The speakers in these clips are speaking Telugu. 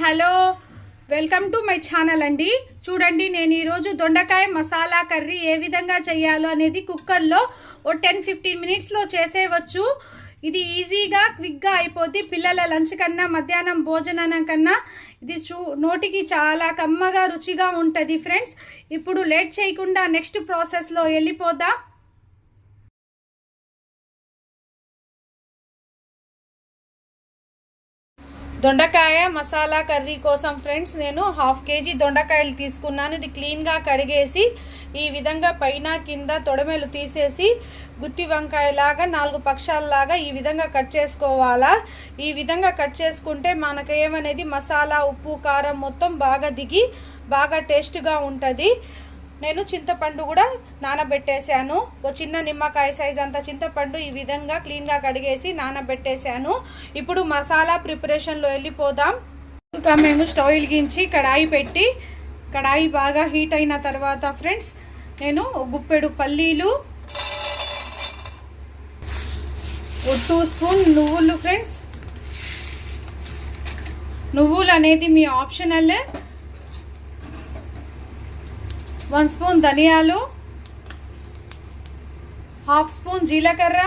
Hello welcome to my channel అండి. చూడండి, నేను ఈరోజు దొండకాయ మసాలా కర్రీ ఏ విధంగా చేయాలో అనేది కుక్కర్లో ఓ 10-15 మినిట్స్లో చేసేయవచ్చు. ఇది ఈజీగా క్విక్గా అయిపోద్ది. పిల్లల లంచ్ కన్నా మధ్యాహ్నం భోజనం కన్నా ఇది నోటికి చాలా కమ్మగా రుచిగా ఉంటుంది ఫ్రెండ్స్. ఇప్పుడు లేట్ చేయకుండా నెక్స్ట్ ప్రాసెస్లో వెళ్ళిపోదాం. దొండకాయ మసాలా కర్రీ కోసం ఫ్రెండ్స్ నేను 1/2 kg దొండకాయలు తీసుకున్నాను. ఇది క్లీన్గా కడిగేసి ఈ విధంగా పైన కింద తొడమెలు తీసేసి గుత్తి వంకాయలాగా 4 పక్షాలలాగా ఈ విధంగా కట్ చేసుకోవాలా. ఈ విధంగా కట్ చేసుకుంటే మనకు ఏమనేది మసాలా ఉప్పు కారం మొత్తం బాగా దిగి బాగా టేస్ట్గా ఉంటుంది. నేను చింతపండు కూడా నానబెట్టేశాను. ఓ చిన్న నిమ్మకాయ సైజ్ అంత చింతపండు ఈ విధంగా క్లీన్గా కడిగేసి నానబెట్టేశాను. ఇప్పుడు మసాలా ప్రిపరేషన్లో వెళ్ళిపోదాం. ఇంకా మేము స్టవ్ వెలిగించి కడాయి పెట్టి కడాయి బాగా హీట్ అయిన తర్వాత ఫ్రెండ్స్ నేను గుప్పెడు పల్లీలు, 2 స్పూన్ నువ్వులు ఫ్రెండ్స్. నువ్వులు అనేది మీ ఆప్షనల్. 1 స్పూన్ ధనియాలు, 1/2 స్పూన్ జీలకర్ర,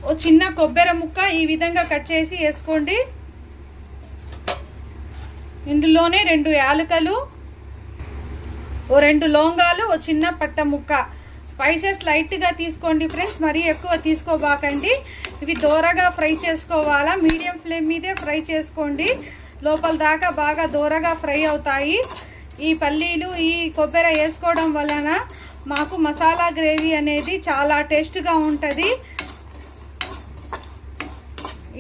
ఓ చిన్న కొబ్బరి ముక్క ఈ విధంగా కట్ చేసి వేసుకోండి. ఇందులోనే 2 యాలకులు, ఓ 2 లవంగాలు, ఓ చిన్న పట్ట ముక్క. స్పైసెస్ లైట్గా తీసుకోండి ఫ్రెండ్స్, మరీ ఎక్కువ తీసుకోబాకండి. ఇవి దోరగా ఫ్రై చేసుకోవాలా. మీడియం ఫ్లేమ్ మీదే ఫ్రై చేసుకోండి. లోపల దాకా బాగా దోరగా ఫ్రై అవుతాయి. ఈ పల్లీలు ఈ కొబ్బరి వేసుకోవడం వలన మాకు మసాలా గ్రేవీ అనేది చాలా టేస్ట్గా ఉంటుంది.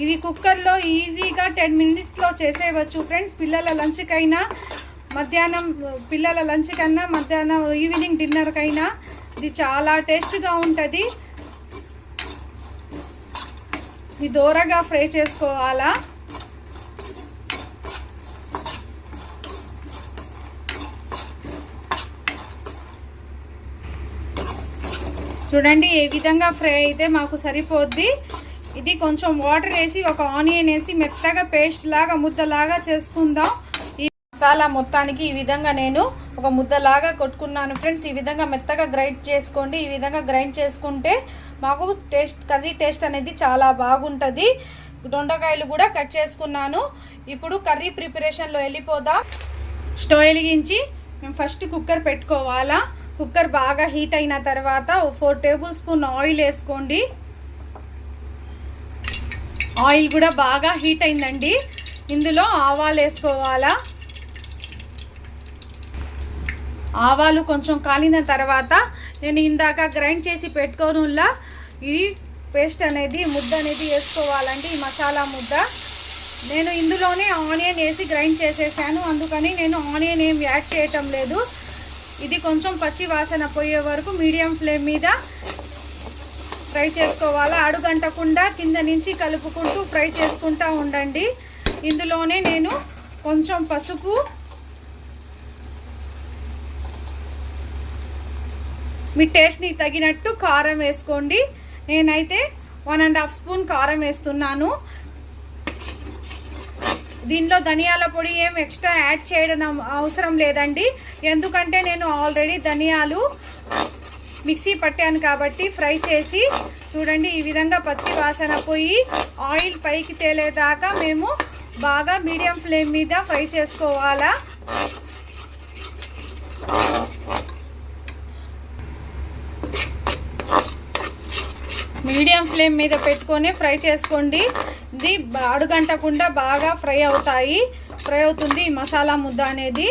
ఇది కుక్కర్లో ఈజీగా 10 మినిట్స్లో చేసేయవచ్చు ఫ్రెండ్స్. పిల్లల లంచ్కైనా మధ్యాహ్నం ఈవినింగ్ డిన్నర్కైనా ఇది చాలా టేస్ట్గా ఉంటుంది. ఇది దోరగా ఫ్రై చేసుకోవాలా. చూడండి, ఏ విధంగా ఫ్రై అయితే మాకు సరిపోద్ది. ఇది కొంచెం వాటర్ వేసి ఒక ఆనియన్ వేసి మెత్తగా పేస్ట్ లాగా ముద్దలాగా చేసుకుందాం. ఈ మసాలా మొత్తానికి ఈ విధంగా నేను ఒక ముద్దలాగా కొట్టుకున్నాను ఫ్రెండ్స్. ఈ విధంగా మెత్తగా గ్రైండ్ చేసుకోండి. ఈ విధంగా గ్రైండ్ చేసుకుంటే మాకు కర్రీ టేస్ట్ అనేది చాలా బాగుంటుంది. దొండకాయలు కూడా కట్ చేసుకున్నాను. ఇప్పుడు కర్రీ ప్రిపరేషన్లో వెళ్ళిపోదాం. స్టవ్ వెలిగించి మేము ఫస్ట్ కుక్కర్ పెట్టుకోవాలా. కుక్కర్ బాగా హీట్ అయిన తర్వాత 4 టేబుల్ స్పూన్ ఆయిల్ వేసుకోండి. ఆయిల్ కూడా బాగా హీట్ అయిందండి. ఇందులో ఆవాలు వేసుకోవాలా. ఆవాలు కొంచెం కాలిన తర్వాత నేను ఇందాక గ్రైండ్ చేసి పెట్టుకోనుల్లా ఈ పేస్ట్ అనేది ముద్ద అనేది వేసుకోవాలండి. ఈ మసాలా ముద్ద నేను ఇందులోనే ఆనియన్ వేసి గ్రైండ్ చేసేసాను, అందుకని నేను ఆనియన్ ఏం యాడ్ చేయటం లేదు. ఇది కొంచెం పచ్చి వాసన పోయే వరకు మీడియం ఫ్లేమ్ మీద ఫ్రై చేసుకోవాలా. అడుగంటకుండా కింద నుంచి కలుపుకుంటూ ఫ్రై చేసుకుంటూ ఉండండి. ఇందులోనే నేను కొంచెం పసుపు, మీ టేస్ట్ని తగినట్టు కారం వేసుకోండి. నేనైతే 1.5 స్పూన్ కారం వేస్తున్నాను. దీనిలో ధనియాల పొడి ఏం ఎక్స్ట్రా యాడ్ చేయడం అవసరం లేదండి, ఎందుకంటే నేను ఆల్రెడీ ధనియాలు మిక్సీ పట్టాను కాబట్టి. ఫ్రై చేసి చూడండి, ఈ విధంగా పచ్చి వాసన పోయి ఆయిల్ పైకి తేలేదాకా మేము బాగా మీడియం ఫ్లేమ్ మీద ఫ్రై చేసుకోవాలా. మీడియం ఫ్లేమ్ మీద పెట్టుకొని ఫ్రై చేసుకోండి. ఇది అడుగంటకుండా బాగా ఫ్రై అవుతుంది ఈ మసాలా ముద్ద అనేది.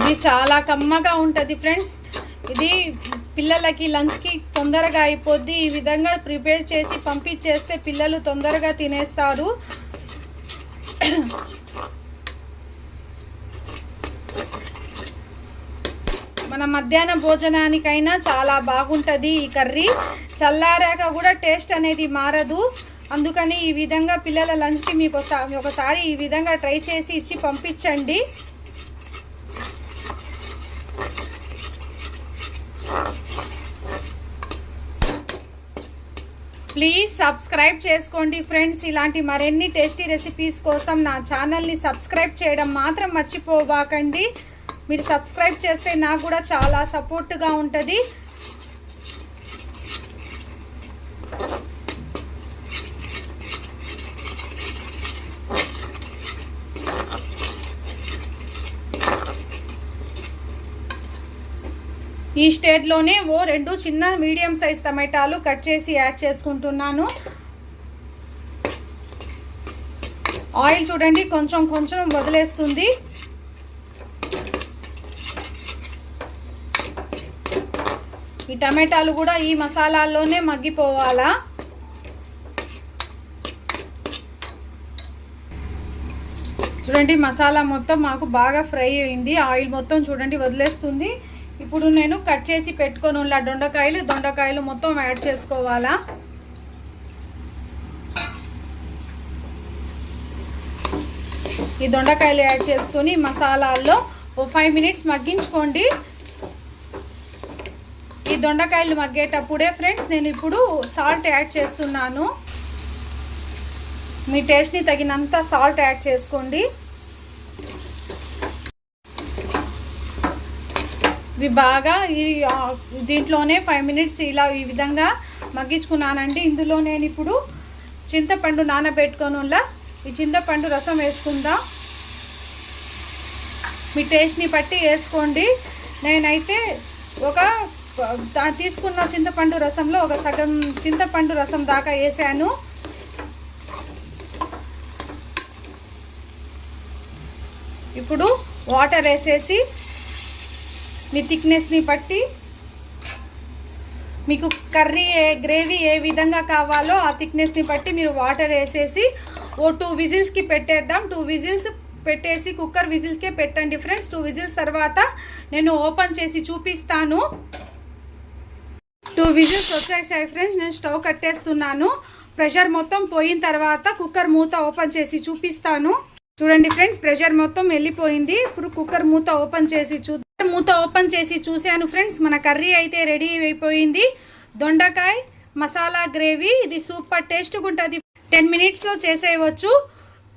ఇది చాలా కమ్మగా ఉంటుంది ఫ్రెండ్స్. ఇది పిల్లలకి లంచ్కి తొందరగా అయిపోద్ది. ఈ విధంగా ప్రిపేర్ చేసి పంపించేస్తే పిల్లలు తొందరగా తినేస్తారు. మన మధ్యాహ్న భోజనానికైనా చాలా బాగుంటుంది ఈ కర్రీ. చల్లారాక కూడా టేస్ట్ అనేది మారదు. అందుకని ఈ విధంగా పిల్లల లంచ్కి మీకు ఒకసారి ఈ విధంగా ట్రై చేసి ఇచ్చి పంపించండి. ప్లీజ్ సబ్స్క్రైబ్ చేసుకోండి ఫ్రెండ్స్. ఇలాంటి మరిన్ని టేస్టీ రెసిపీస్ కోసం నా ఛానల్ని సబ్స్క్రైబ్ చేయడం మాత్రం మర్చిపోవాకండి. మీరు సబ్స్క్రైబ్ చేస్తే నాకు కూడా చాలా సపోర్ట్గా ఉంటుంది. ఈ స్టేజ్లోనే 2 చిన్న మీడియం సైజ్ టమాటాలు కట్ చేసి యాడ్ చేసుకుంటున్నాను. ఆయిల్ చూడండి కొంచెం కొంచెం వదిలేస్తుంది. ఈ టమాటాలు కూడా ఈ మసాలాల్లోనే మగ్గిపోవాలా. చూడండి మసాలా మొత్తం మాకు బాగా ఫ్రై అయింది. ఆయిల్ మొత్తం చూడండి వదిలేస్తుంది. ఇప్పుడు నేను కట్ చేసి పెట్టుకొని ఉన్న దొండకాయలు మొత్తం యాడ్ చేసుకోవాలా. ఈ దొండకాయలు యాడ్ చేసుకొని మసాలాల్లో 5 మినిట్స్ మగ్గించుకోండి. ఈ దొండకాయలు మగ్గేటప్పుడే ఫ్రెండ్స్ నేను ఇప్పుడు సాల్ట్ యాడ్ చేస్తున్నాను. మీ టేస్ట్ని తగినంత సాల్ట్ యాడ్ చేసుకోండి. ఇవి బాగా దీంట్లోనే 5 మినిట్స్ ఇలా ఈ విధంగా మగ్గించుకున్నానండి. ఇందులో నేను ఇప్పుడు చింతపండు నానబెట్టుకొని ఈ చింతపండు రసం వేసుకుందాం. మీ టేస్ట్ని బట్టి వేసుకోండి. నేనైతే తీసుకున్న చింతపండు రసంలో ఒక సగం చింతపండు రసం దాకా వేసాను. ఇప్పుడు వాటర్ వేసేసి మీ థిక్నెస్ని బట్టి మీకు గ్రేవీ ఏ విధంగా కావాలో ఆ థిక్నెస్ని బట్టి మీరు వాటర్ వేసేసి 2 విజిల్స్కి పెట్టేద్దాం. 2 విజిల్స్ పెట్టేసి కుక్కర్ విజిల్స్కే పెట్టండి ఫ్రెండ్స్. 2 విజిల్స్ తర్వాత నేను ఓపెన్ చేసి చూపిస్తాను. 2 విజిల్స్ వచ్చేసాయి ఫ్రెండ్స్. నేను స్టవ్ కట్టేస్తున్నాను. ప్రెషర్ మొత్తం పోయిన తర్వాత కుక్కర్ మూత ఓపెన్ చేసి చూపిస్తాను. చూడండి ఫ్రెండ్స్ ప్రెషర్ మొత్తం వెళ్ళిపోయింది. ఇప్పుడు కుక్కర్ మూత ఓపెన్ చేసి చూశాను ఫ్రెండ్స్. మన కర్రీ అయితే రెడీ అయిపోయింది. దొండకాయ మసాలా గ్రేవీ. ఇది సూపర్ టేస్ట్గా ఉంటుంది. 10 మినిట్స్లో చేసేయవచ్చు.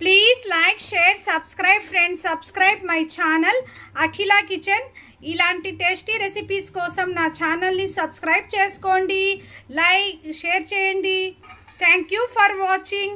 Please like share subscribe friends. Subscribe my channel Akhila kitchen. ఇలాంటి టేస్టీ రెసిపీస్ కోసం నా ఛానల్ని సబ్స్క్రైబ్ చేసుకోండి, లైక్ షేర్ చేయండి. Thank you for watching.